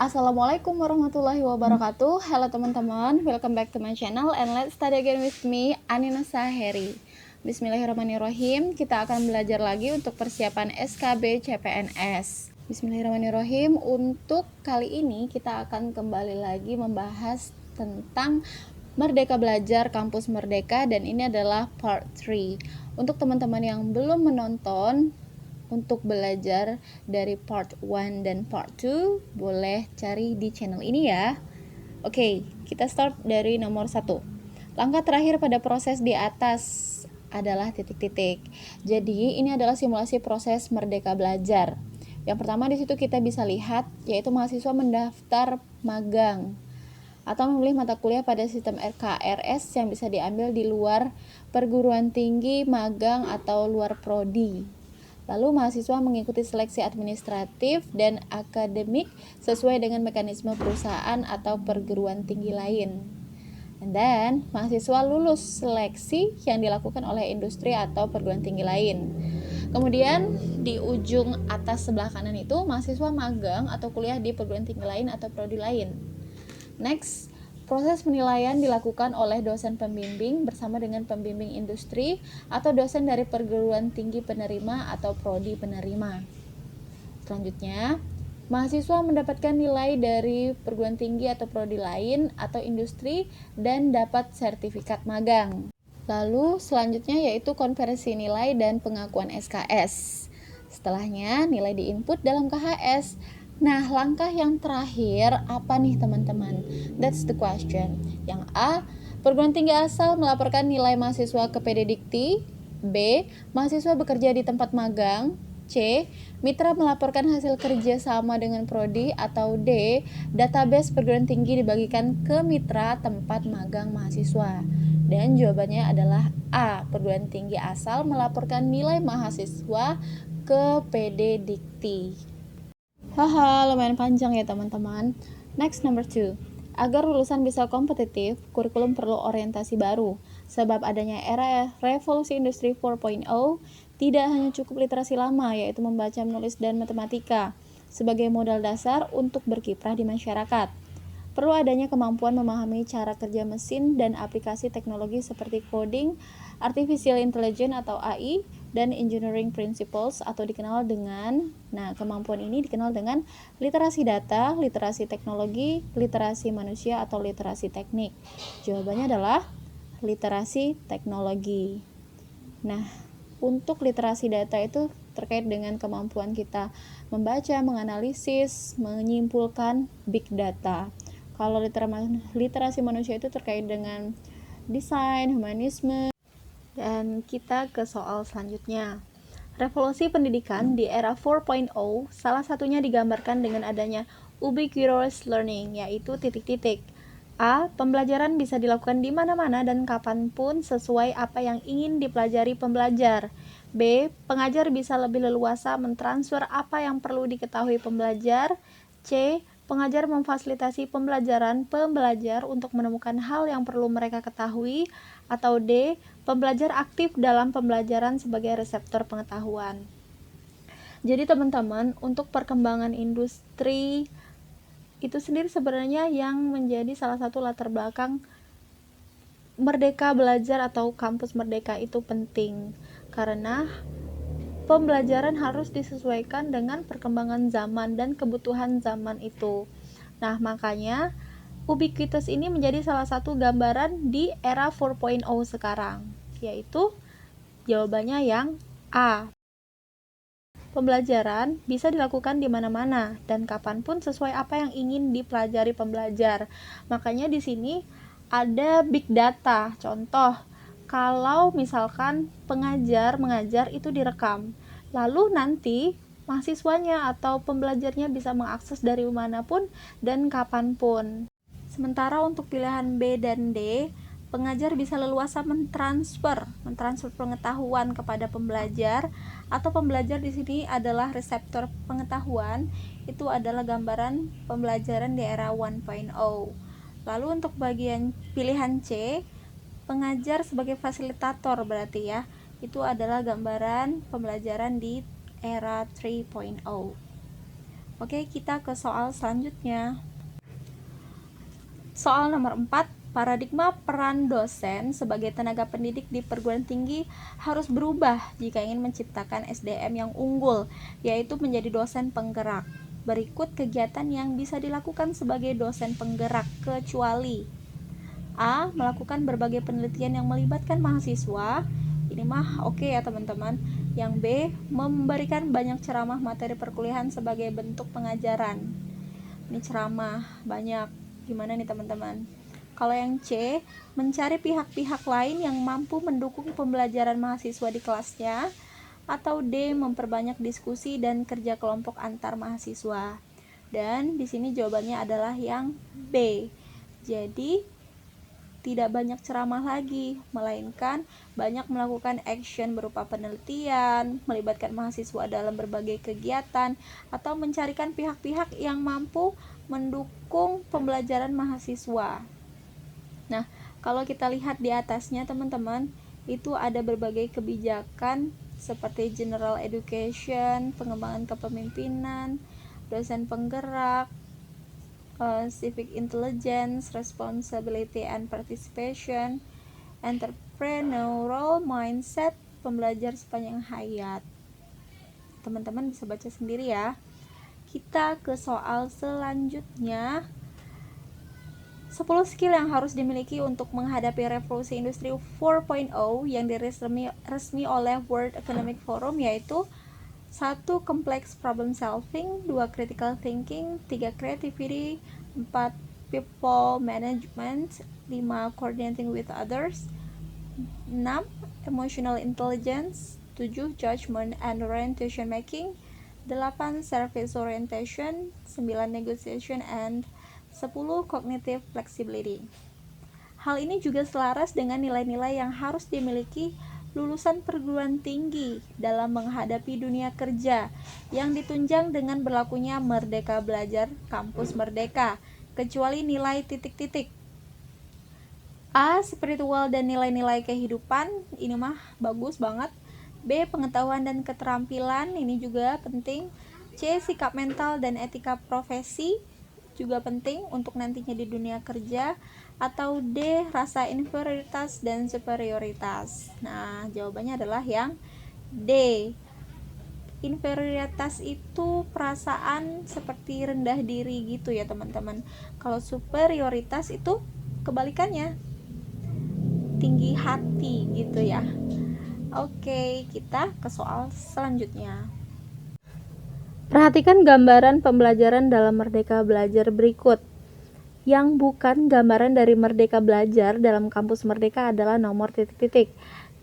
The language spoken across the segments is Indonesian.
Assalamualaikum warahmatullahi wabarakatuh. Halo teman-teman, welcome back to my channel and let's study again with me, Anina Saheri. Bismillahirrahmanirrahim. Kita akan belajar lagi untuk persiapan SKB CPNS. Bismillahirrahmanirrahim. Untuk kali ini kita akan kembali lagi membahas tentang Merdeka Belajar Kampus Merdeka, dan ini adalah part 3. Untuk teman-teman yang belum menonton untuk belajar dari part 1 dan part 2, boleh cari di channel ini ya. Oke, kita start dari nomor 1. Langkah terakhir pada proses di atas adalah titik-titik. Jadi ini adalah simulasi proses Merdeka Belajar. Yang pertama di situ kita bisa lihat yaitu mahasiswa mendaftar magang atau memilih mata kuliah pada sistem RKRS yang bisa diambil di luar perguruan tinggi, magang atau luar prodi. Lalu mahasiswa mengikuti seleksi administratif dan akademik sesuai dengan mekanisme perusahaan atau perguruan tinggi lain. And then, mahasiswa lulus seleksi yang dilakukan oleh industri atau perguruan tinggi lain. Kemudian di ujung atas sebelah kanan itu mahasiswa magang atau kuliah di perguruan tinggi lain atau prodi lain. Next, proses penilaian dilakukan oleh dosen pembimbing bersama dengan pembimbing industri atau dosen dari perguruan tinggi penerima atau prodi penerima. Selanjutnya, mahasiswa mendapatkan nilai dari perguruan tinggi atau prodi lain atau industri dan dapat sertifikat magang. Lalu selanjutnya yaitu konversi nilai dan pengakuan SKS. Setelahnya nilai diinput dalam KHS. Nah, langkah yang terakhir apa nih teman-teman? That's the question. Yang A, perguruan tinggi asal melaporkan nilai mahasiswa ke PD Dikti. B, mahasiswa bekerja di tempat magang. C, mitra melaporkan hasil kerja sama dengan prodi. Atau D, database perguruan tinggi dibagikan ke mitra tempat magang mahasiswa. Dan jawabannya adalah A, perguruan tinggi asal melaporkan nilai mahasiswa ke PD Dikti. Haha, lumayan panjang ya teman-teman. Next, number 2. Agar lulusan bisa kompetitif, kurikulum perlu orientasi baru. Sebab adanya era revolusi industri 4.0, tidak hanya cukup literasi lama, yaitu membaca, menulis, dan matematika sebagai modal dasar untuk berkiprah di masyarakat. Perlu adanya kemampuan memahami cara kerja mesin dan aplikasi teknologi seperti coding, artificial intelligence atau AI, dan engineering principles atau dikenal dengan, kemampuan ini dikenal dengan literasi data, literasi teknologi, literasi manusia atau literasi teknik. Jawabannya adalah literasi teknologi. Nah, untuk literasi data itu terkait dengan kemampuan kita membaca, menganalisis, menyimpulkan big data. Kalau literasi manusia itu terkait dengan desain, humanisme. Dan kita ke soal selanjutnya. Revolusi pendidikan di era 4.0 salah satunya digambarkan dengan adanya ubiquitous learning, yaitu titik-titik. A. Pembelajaran bisa dilakukan di mana-mana dan kapanpun sesuai apa yang ingin dipelajari pembelajar. B. Pengajar bisa lebih leluasa mentransfer apa yang perlu diketahui pembelajar. C. Pengajar memfasilitasi pembelajaran pembelajar untuk menemukan hal yang perlu mereka ketahui. Atau D. Pembelajar aktif dalam pembelajaran sebagai reseptor pengetahuan. Jadi teman-teman, untuk perkembangan industri itu sendiri sebenarnya yang menjadi salah satu latar belakang Merdeka Belajar atau Kampus Merdeka itu penting. Karena pembelajaran harus disesuaikan dengan perkembangan zaman dan kebutuhan zaman itu. Nah, makanya ubiquitous ini menjadi salah satu gambaran di era 4.0 sekarang, yaitu jawabannya yang A. Pembelajaran bisa dilakukan di mana-mana dan kapanpun sesuai apa yang ingin dipelajari pembelajar. Makanya di sini ada big data. Contoh, kalau misalkan pengajar mengajar itu direkam, lalu nanti mahasiswanya atau pembelajarnya bisa mengakses dari manapun dan kapanpun. Sementara untuk pilihan B dan D, pengajar bisa leluasa mentransfer pengetahuan kepada pembelajar, atau pembelajar di sini adalah reseptor pengetahuan. Itu adalah gambaran pembelajaran di era 1.0. Lalu untuk bagian pilihan C, pengajar sebagai fasilitator berarti ya. Itu adalah gambaran pembelajaran di era 3.0. Oke, kita ke soal selanjutnya. Soal nomor 4, paradigma peran dosen sebagai tenaga pendidik di perguruan tinggi harus berubah jika ingin menciptakan SDM yang unggul, yaitu menjadi dosen penggerak. Berikut kegiatan yang bisa dilakukan sebagai dosen penggerak, kecuali A. Melakukan berbagai penelitian yang melibatkan mahasiswa. Ini mah oke ya teman-teman. Yang B. Memberikan banyak ceramah materi perkuliahan sebagai bentuk pengajaran. Ini ceramah banyak. Gimana nih teman-teman? Kalau yang C, mencari pihak-pihak lain yang mampu mendukung pembelajaran mahasiswa di kelasnya. Atau D, memperbanyak diskusi dan kerja kelompok antar mahasiswa. Dan di sini jawabannya adalah yang B. Jadi tidak banyak ceramah lagi, melainkan banyak melakukan action berupa penelitian, melibatkan mahasiswa dalam berbagai kegiatan, atau mencarikan pihak-pihak yang mampu mendukung pembelajaran mahasiswa. Nah, kalau kita lihat di atasnya teman-teman, itu ada berbagai kebijakan seperti general education, pengembangan kepemimpinan, dosen penggerak, civic intelligence, responsibility and participation, entrepreneurial mindset, pembelajar sepanjang hayat. Teman-teman bisa baca sendiri ya. Kita ke soal selanjutnya. 10 skill yang harus dimiliki untuk menghadapi revolusi industri 4.0 yang resmi oleh World Economic Forum, yaitu 1. Complex problem solving, 2. Critical thinking, 3. Creativity, 4. People management, 5. Coordinating with others, 6. Emotional intelligence, 7. Judgment and orientation making, 8. Service orientation, 9. Negotiation, and 10. Cognitive flexibility. Hal ini juga selaras dengan nilai-nilai yang harus dimiliki lulusan perguruan tinggi dalam menghadapi dunia kerja yang ditunjang dengan berlakunya Merdeka Belajar Kampus Merdeka, kecuali nilai titik-titik. A. Spiritual dan nilai-nilai kehidupan, ini mah bagus banget. B. Pengetahuan dan keterampilan, ini juga penting. C. Sikap mental dan etika profesi, juga penting untuk nantinya di dunia kerja. Atau D. Rasa inferioritas dan superioritas. Nah, jawabannya adalah yang D. Inferioritas itu perasaan seperti rendah diri gitu ya teman-teman. Kalau superioritas itu kebalikannya, tinggi hati gitu ya. Oke, kita ke soal selanjutnya. Perhatikan gambaran pembelajaran dalam Merdeka Belajar berikut. Yang bukan gambaran dari Merdeka Belajar dalam kampus Merdeka adalah nomor titik-titik.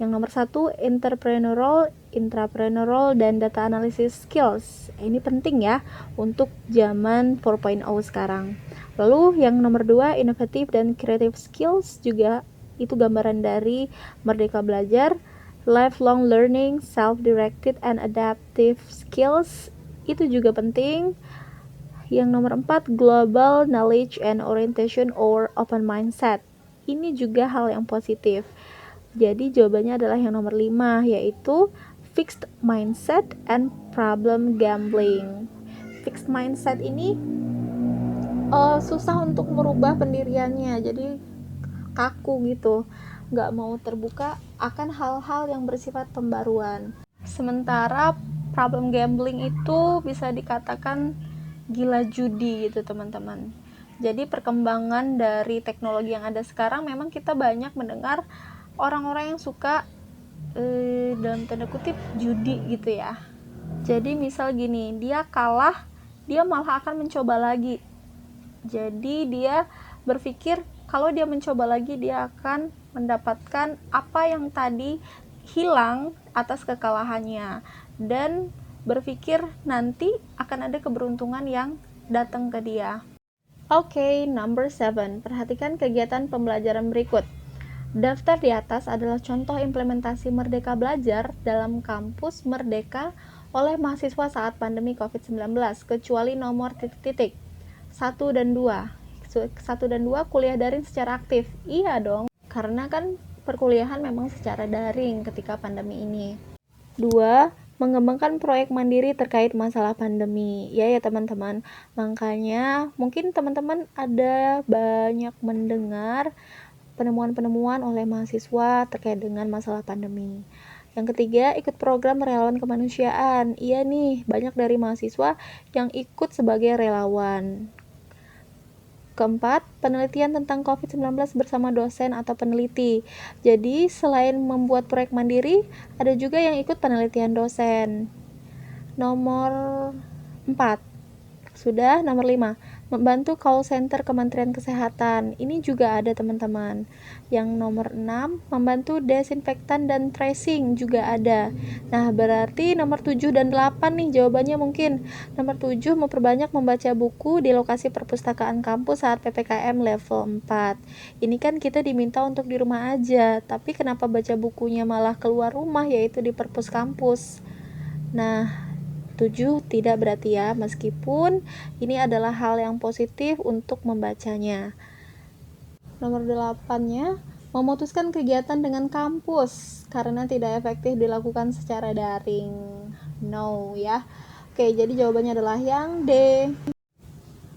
Yang nomor 1, entrepreneurial, intrapreneurial, dan data analysis skills. Ini penting ya untuk zaman 4.0 sekarang. Lalu yang nomor 2, innovative dan creative skills, juga itu gambaran dari Merdeka Belajar. Lifelong learning, self-directed, and adaptive skills, itu juga penting. Yang nomor 4, global knowledge and orientation or open mindset. Ini juga hal yang positif. Jadi jawabannya adalah yang nomor 5, yaitu fixed mindset and problem gambling. Fixed mindset ini susah untuk merubah pendiriannya, jadi kaku gitu, nggak mau terbuka akan hal-hal yang bersifat pembaruan. Sementara problem gambling itu bisa dikatakan gila judi gitu teman-teman. Jadi perkembangan dari teknologi yang ada sekarang, memang kita banyak mendengar orang-orang yang suka dalam tanda kutip judi gitu ya. Jadi misal gini, dia kalah, dia malah akan mencoba lagi. Jadi dia berpikir kalau dia mencoba lagi, dia akan mendapatkan apa yang tadi hilang atas kekalahannya, dan berpikir nanti akan ada keberuntungan yang datang ke dia. Oke, number 7. Perhatikan kegiatan pembelajaran berikut. Daftar di atas adalah contoh implementasi Merdeka Belajar dalam kampus Merdeka oleh mahasiswa saat pandemi COVID-19, kecuali nomor titik-titik 1 dan 2. 1 dan 2 kuliah daring secara aktif. Iya dong, karena kan perkuliahan memang secara daring ketika pandemi ini. 2. mengembangkan proyek mandiri terkait masalah pandemi. Ya teman-teman, makanya mungkin teman-teman ada banyak mendengar penemuan-penemuan oleh mahasiswa terkait dengan masalah pandemi. Yang ketiga, ikut program relawan kemanusiaan. Iya nih, banyak dari mahasiswa yang ikut sebagai relawan. Keempat, penelitian tentang COVID-19 bersama dosen atau peneliti. Jadi, selain membuat proyek mandiri, ada juga yang ikut penelitian dosen. Nomor 4. Sudah, nomor 5. Membantu call center Kementerian Kesehatan. Ini juga ada teman-teman. Yang nomor 6, membantu desinfektan dan tracing juga ada. Nah, berarti nomor 7 dan 8 nih jawabannya mungkin. Nomor 7, memperbanyak membaca buku di lokasi perpustakaan kampus saat PPKM level 4. Ini kan kita diminta untuk di rumah aja, tapi kenapa baca bukunya malah keluar rumah, yaitu di perpus kampus. Nah, 7 tidak berarti ya, meskipun ini adalah hal yang positif untuk membacanya. Nomor 8-nya, memutuskan kegiatan dengan kampus karena tidak efektif dilakukan secara daring. No ya. Oke, jadi jawabannya adalah yang D.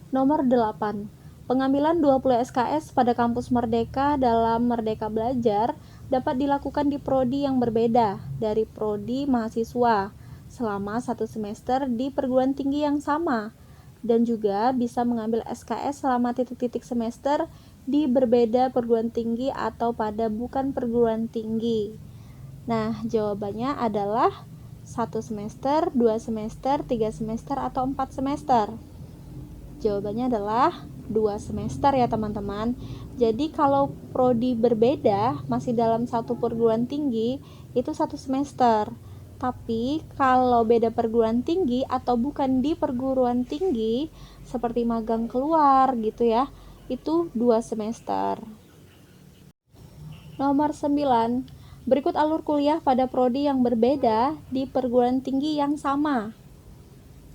Nomor 8. Pengambilan 20 SKS pada kampus Merdeka dalam Merdeka Belajar dapat dilakukan di prodi yang berbeda dari prodi mahasiswa selama 1 semester di perguruan tinggi yang sama, dan juga bisa mengambil SKS selama titik-titik semester di berbeda perguruan tinggi atau pada bukan perguruan tinggi. Nah, jawabannya adalah 1 semester, 2 semester, 3 semester, atau 4 semester. Jawabannya adalah 2 semester ya teman-teman. Jadi kalau prodi berbeda masih dalam satu perguruan tinggi itu 1 semester. Tapi kalau beda perguruan tinggi atau bukan di perguruan tinggi seperti magang keluar gitu ya, itu 2 semester. Nomor 9. Berikut alur kuliah pada prodi yang berbeda di perguruan tinggi yang sama.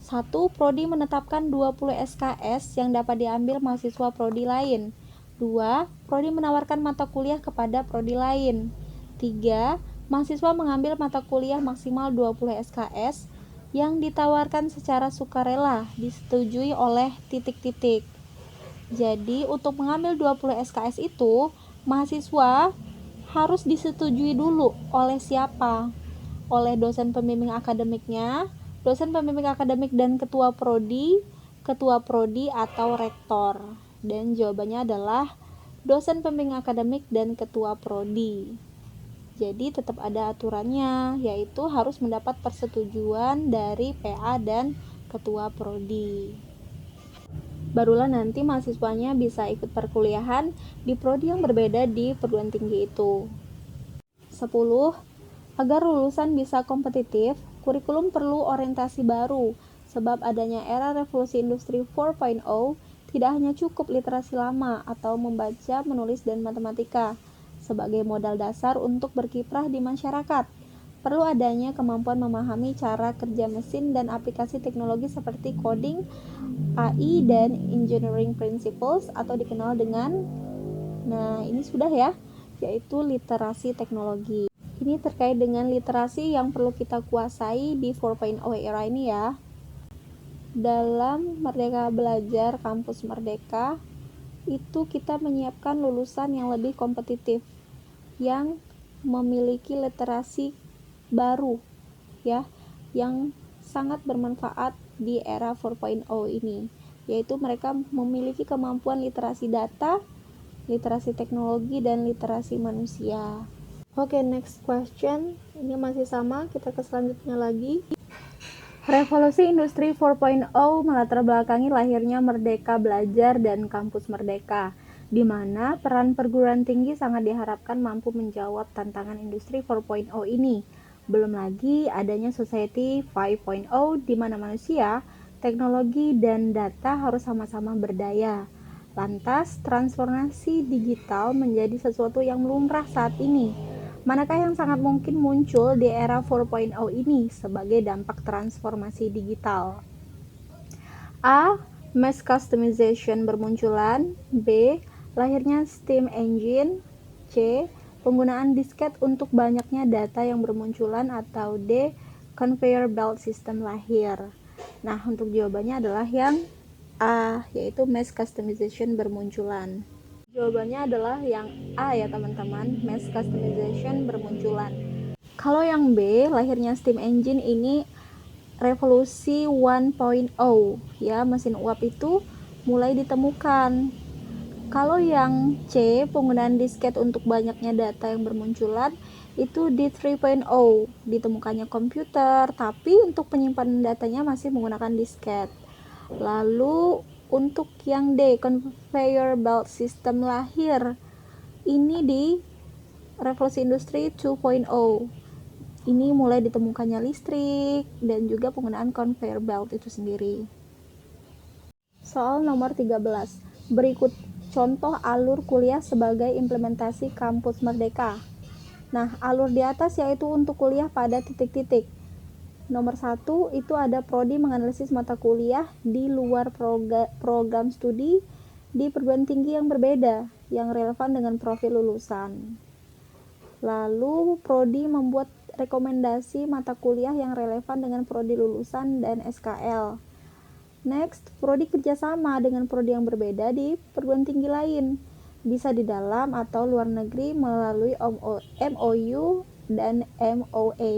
1. Prodi menetapkan 20 SKS yang dapat diambil mahasiswa prodi lain. 2. Prodi menawarkan mata kuliah kepada prodi lain. 3. Mahasiswa mengambil mata kuliah maksimal 20 SKS yang ditawarkan secara sukarela, disetujui oleh titik-titik. Jadi, untuk mengambil 20 SKS itu, mahasiswa harus disetujui dulu oleh siapa? Oleh dosen pembimbing akademiknya, dosen pembimbing akademik dan ketua prodi atau rektor. Dan jawabannya adalah dosen pembimbing akademik dan ketua prodi. Jadi tetap ada aturannya, yaitu harus mendapat persetujuan dari PA dan ketua prodi. Barulah nanti mahasiswanya bisa ikut perkuliahan di prodi yang berbeda di perguruan tinggi itu. 10. Agar lulusan bisa kompetitif, kurikulum perlu orientasi baru, sebab adanya era revolusi industri 4.0 tidak hanya cukup literasi lama atau membaca, menulis, dan matematika sebagai modal dasar untuk berkiprah di masyarakat. Perlu adanya kemampuan memahami cara kerja mesin dan aplikasi teknologi seperti coding, AI, dan engineering principles atau dikenal dengan, nah ini sudah ya, yaitu literasi teknologi. Ini terkait dengan literasi yang perlu kita kuasai di 4.0 era ini ya. Dalam Merdeka Belajar Kampus Merdeka, itu kita menyiapkan lulusan yang lebih kompetitif, yang memiliki literasi baru ya, yang sangat bermanfaat di era 4.0 ini, yaitu mereka memiliki kemampuan literasi data, literasi teknologi, dan literasi manusia. Oke, next question. Ini masih sama, kita ke selanjutnya lagi. Revolusi Industri 4.0 melatar belakangi lahirnya Merdeka Belajar dan Kampus Merdeka, di mana peran perguruan tinggi sangat diharapkan mampu menjawab tantangan industri 4.0 ini. Belum lagi adanya Society 5.0 di mana manusia, teknologi, dan data harus sama-sama berdaya. Lantas, transformasi digital menjadi sesuatu yang lumrah saat ini. Manakah yang sangat mungkin muncul di era 4.0 ini sebagai dampak transformasi digital? A. Mass customization bermunculan. B. Lahirnya steam engine. C. Penggunaan disket untuk banyaknya data yang bermunculan. Atau D. conveyor belt system lahir? Nah, untuk jawabannya adalah yang A, yaitu mass customization bermunculan. Jawabannya adalah yang A ya teman-teman, mass customization bermunculan. Kalau yang B, lahirnya steam engine ini revolusi 1.0 ya, mesin uap itu mulai ditemukan. Kalau yang C, penggunaan disket untuk banyaknya data yang bermunculan, itu di 3.0, ditemukannya komputer, tapi untuk penyimpanan datanya masih menggunakan disket. Lalu untuk yang D, conveyor belt system lahir, ini di revolusi industri 2.0. Ini mulai ditemukannya listrik dan juga penggunaan conveyor belt itu sendiri. Soal nomor 13. Berikut contoh alur kuliah sebagai implementasi kampus Merdeka. Nah, alur di atas yaitu untuk kuliah pada titik-titik. Nomor 1 itu ada prodi menganalisis mata kuliah di luar program studi di perguruan tinggi yang berbeda, yang relevan dengan profil lulusan. Lalu, prodi membuat rekomendasi mata kuliah yang relevan dengan prodi lulusan dan SKL. Next, prodi kerjasama dengan prodi yang berbeda di perguruan tinggi lain, bisa di dalam atau luar negeri melalui MOU dan MOA.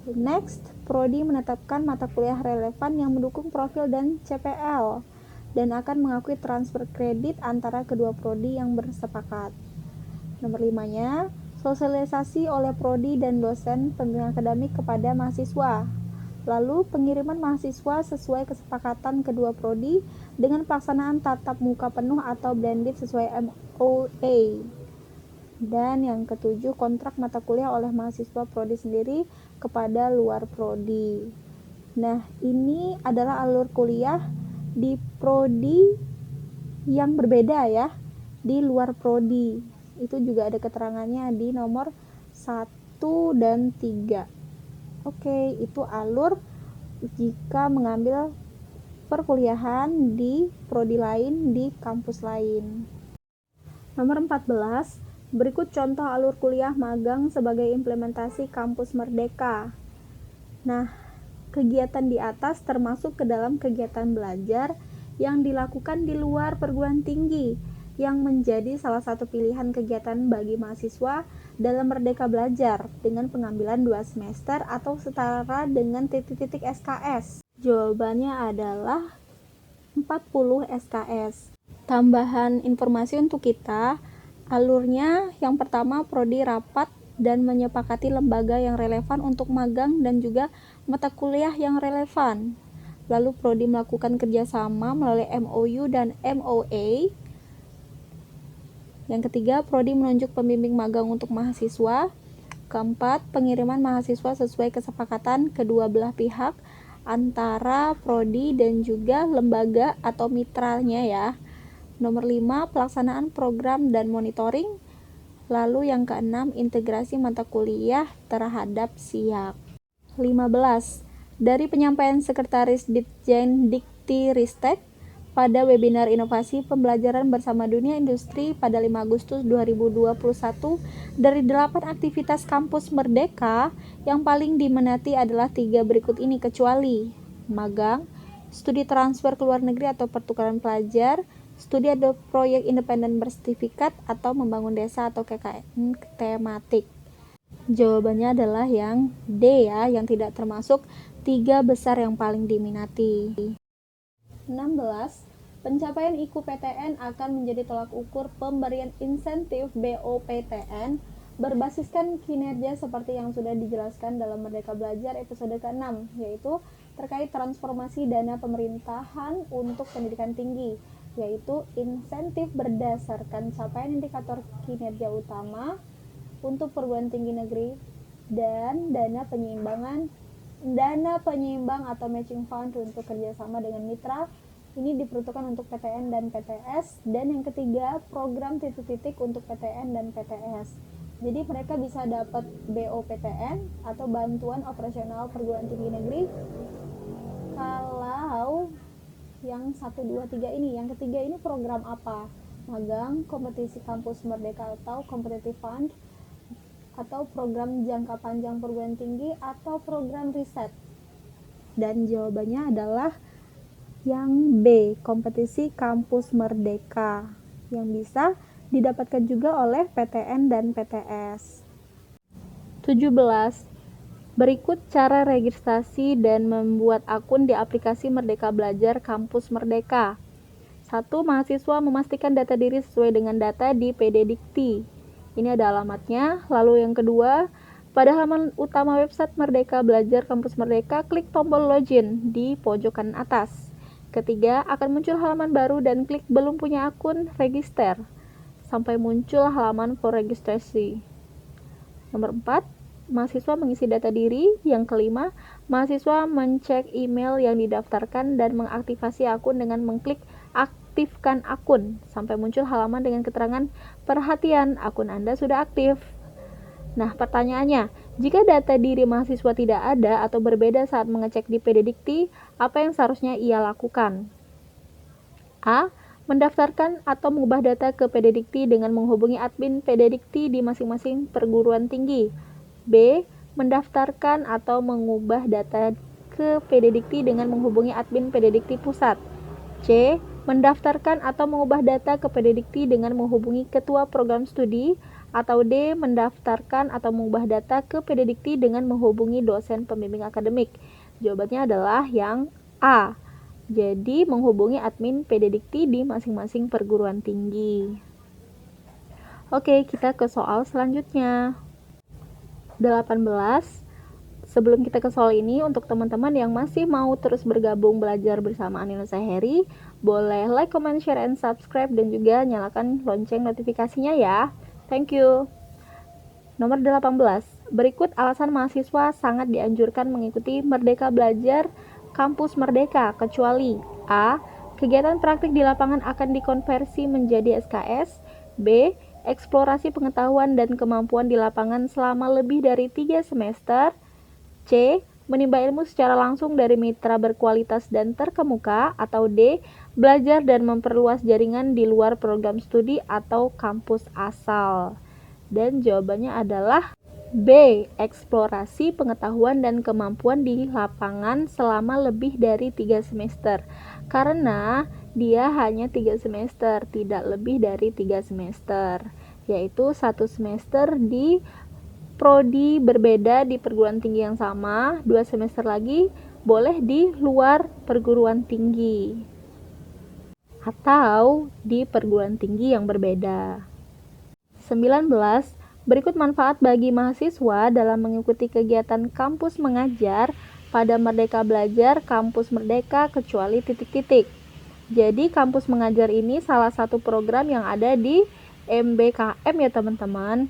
Next, prodi menetapkan mata kuliah relevan yang mendukung profil dan CPL, dan akan mengakui transfer kredit antara kedua prodi yang bersepakat. Nomor 5-nya, sosialisasi oleh prodi dan dosen pembimbing akademik kepada mahasiswa. Lalu, pengiriman mahasiswa sesuai kesepakatan kedua prodi dengan pelaksanaan tatap muka penuh atau blended sesuai MOA. Dan yang ketujuh, kontrak mata kuliah oleh mahasiswa prodi sendiri kepada luar prodi. Nah, ini adalah alur kuliah di prodi yang berbeda ya, di luar prodi. Itu juga ada keterangannya di nomor 1 dan 3. Oke, itu alur jika mengambil perkuliahan di prodi lain di kampus lain. Nomor 14, berikut contoh alur kuliah magang sebagai implementasi kampus Merdeka. Nah, kegiatan di atas termasuk ke dalam kegiatan belajar yang dilakukan di luar perguruan tinggi, yang menjadi salah satu pilihan kegiatan bagi mahasiswa dalam Merdeka Belajar dengan pengambilan 2 semester atau setara dengan titik-titik SKS. Jawabannya adalah 40 SKS. Tambahan informasi untuk kita, alurnya yang pertama prodi rapat dan menyepakati lembaga yang relevan untuk magang dan juga mata kuliah yang relevan. Lalu prodi melakukan kerjasama melalui MOU dan MOA. Yang ketiga, prodi menunjuk pembimbing magang untuk mahasiswa. Keempat, pengiriman mahasiswa sesuai kesepakatan kedua belah pihak antara prodi dan juga lembaga atau mitranya ya. Nomor 5, pelaksanaan program dan monitoring. Lalu yang keenam, integrasi mata kuliah terhadap SIAK. 15. Dari penyampaian Sekretaris Ditjen Dikti-Ristek pada webinar inovasi pembelajaran bersama dunia industri pada 5 Agustus 2021, dari 8 aktivitas kampus Merdeka, yang paling diminati adalah 3 berikut ini kecuali magang, studi transfer ke luar negeri atau pertukaran pelajar, studi atau proyek independen bersertifikat, atau membangun desa atau KKN tematik. Jawabannya adalah yang D ya, yang tidak termasuk 3 besar yang paling diminati. 16. Pencapaian IKU PTN akan menjadi tolak ukur pemberian insentif BOPTN berbasiskan kinerja seperti yang sudah dijelaskan dalam Merdeka Belajar episode ke-6, yaitu terkait transformasi dana pemerintahan untuk pendidikan tinggi, yaitu insentif berdasarkan capaian indikator kinerja utama untuk perguruan tinggi negeri dan dana penyeimbang atau matching fund untuk kerjasama dengan mitra. Ini diperuntukkan untuk PTN dan PTS. Dan yang ketiga, program titik-titik untuk PTN dan PTS. Jadi mereka bisa dapat BOPTN atau bantuan operasional perguruan tinggi negeri kalau yang 1, 2, 3 ini. Yang ketiga ini program apa? Magang, kompetisi kampus Merdeka atau competitive fund, atau program jangka panjang perguruan tinggi atau program riset? Dan jawabannya adalah yang B, kompetisi kampus merdeka, yang bisa didapatkan juga oleh PTN dan PTS. 17. Berikut cara registrasi dan membuat akun di aplikasi Merdeka Belajar Kampus Merdeka. 1. Mahasiswa memastikan data diri sesuai dengan data di PD Dikti. Ini ada alamatnya. Lalu yang kedua, pada halaman utama website Merdeka Belajar Kampus Merdeka, klik tombol login di pojok kanan atas. Ketiga, akan muncul halaman baru dan klik belum punya akun, register, sampai muncul halaman for registrasi. Nomor 4, mahasiswa mengisi data diri. Yang kelima, mahasiswa mencek email yang didaftarkan dan mengaktifasi akun dengan mengklik aktifkan akun, sampai muncul halaman dengan keterangan perhatian, akun Anda sudah aktif. Nah, pertanyaannya, jika data diri mahasiswa tidak ada atau berbeda saat mengecek di PD Dikti, apa yang seharusnya ia lakukan? A. Mendaftarkan atau mengubah data ke PD Dikti dengan menghubungi admin PD Dikti di masing-masing perguruan tinggi. B. Mendaftarkan atau mengubah data ke PD Dikti dengan menghubungi admin PD Dikti pusat. C. Mendaftarkan atau mengubah data ke PD Dikti dengan menghubungi ketua program studi. Atau D. Mendaftarkan atau mengubah data ke PD Dikti dengan menghubungi dosen pembimbing akademik. Jawabannya adalah yang A. Jadi menghubungi admin PD Dikti di masing-masing perguruan tinggi. Oke, kita ke soal selanjutnya. 18. Sebelum kita ke soal ini, untuk teman-teman yang masih mau terus bergabung belajar bersama Aninasa Heri, boleh like, comment, share, and subscribe, dan juga nyalakan lonceng notifikasinya ya. Thank you. Nomor 18. Berikut alasan mahasiswa sangat dianjurkan mengikuti Merdeka Belajar Kampus Merdeka, kecuali A. Kegiatan praktik di lapangan akan dikonversi menjadi SKS. B. Eksplorasi pengetahuan dan kemampuan di lapangan selama lebih dari 3 semester. C. Menimba ilmu secara langsung dari mitra berkualitas dan terkemuka. Atau D. Belajar dan memperluas jaringan di luar program studi atau kampus asal. Dan jawabannya adalah B. Eksplorasi pengetahuan dan kemampuan di lapangan selama lebih dari 3 semester. Karena dia hanya 3 semester, tidak lebih dari 3 semester. Yaitu 1 semester di prodi berbeda di perguruan tinggi yang sama, 2 semester lagi boleh di luar perguruan tinggi. Atau di perguruan tinggi yang berbeda. 19. Berikut manfaat bagi mahasiswa dalam mengikuti kegiatan kampus mengajar pada Merdeka Belajar Kampus Merdeka kecuali titik-titik. Jadi kampus mengajar ini salah satu program yang ada di MBKM ya teman-teman.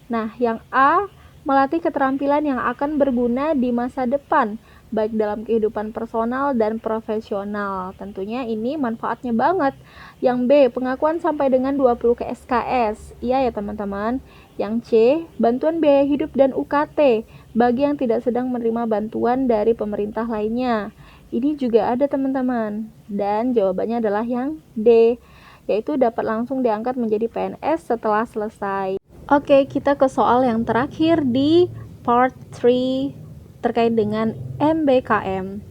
Nah, yang A, melatih keterampilan yang akan berguna di masa depan, baik dalam kehidupan personal dan profesional. Tentunya ini manfaatnya banget. Yang B, pengakuan sampai dengan 20 ke SKS. Iya ya teman-teman. Yang C, bantuan biaya hidup dan UKT bagi yang tidak sedang menerima bantuan dari pemerintah lainnya. Ini juga ada teman-teman. Dan jawabannya adalah yang D, yaitu dapat langsung diangkat menjadi PNS setelah selesai. Oke, kita ke soal yang terakhir di part 3 terkait dengan MBKM.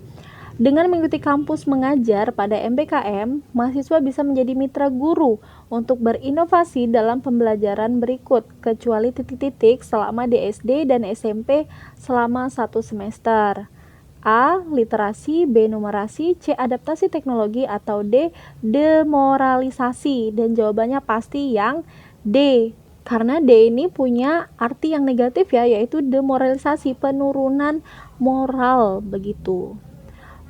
Dengan mengikuti kampus mengajar pada MBKM, mahasiswa bisa menjadi mitra guru untuk berinovasi dalam pembelajaran berikut, kecuali titik-titik selama di SD dan SMP selama 1 semester. A. Literasi, B. Numerasi, C. Adaptasi teknologi, atau D. Demoralisasi. Dan jawabannya pasti yang D. Karena D ini punya arti yang negatif ya, yaitu demoralisasi, penurunan moral begitu.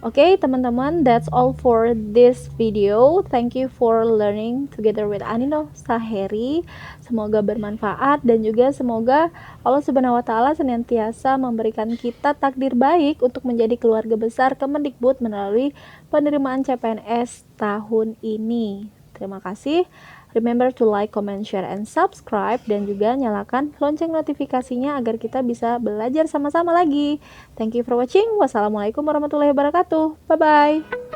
Oke, teman-teman, that's all for this video. Thank you for learning together with Aninasa Heri. Semoga bermanfaat dan juga semoga Allah Subhanahu wa taala senantiasa memberikan kita takdir baik untuk menjadi keluarga besar Kemendikbud melalui penerimaan CPNS tahun ini. Terima kasih. Remember to like, comment, share, and subscribe, dan juga nyalakan lonceng notifikasinya agar kita bisa belajar sama-sama lagi. Thank you for watching. Wassalamualaikum warahmatullahi wabarakatuh. Bye-bye.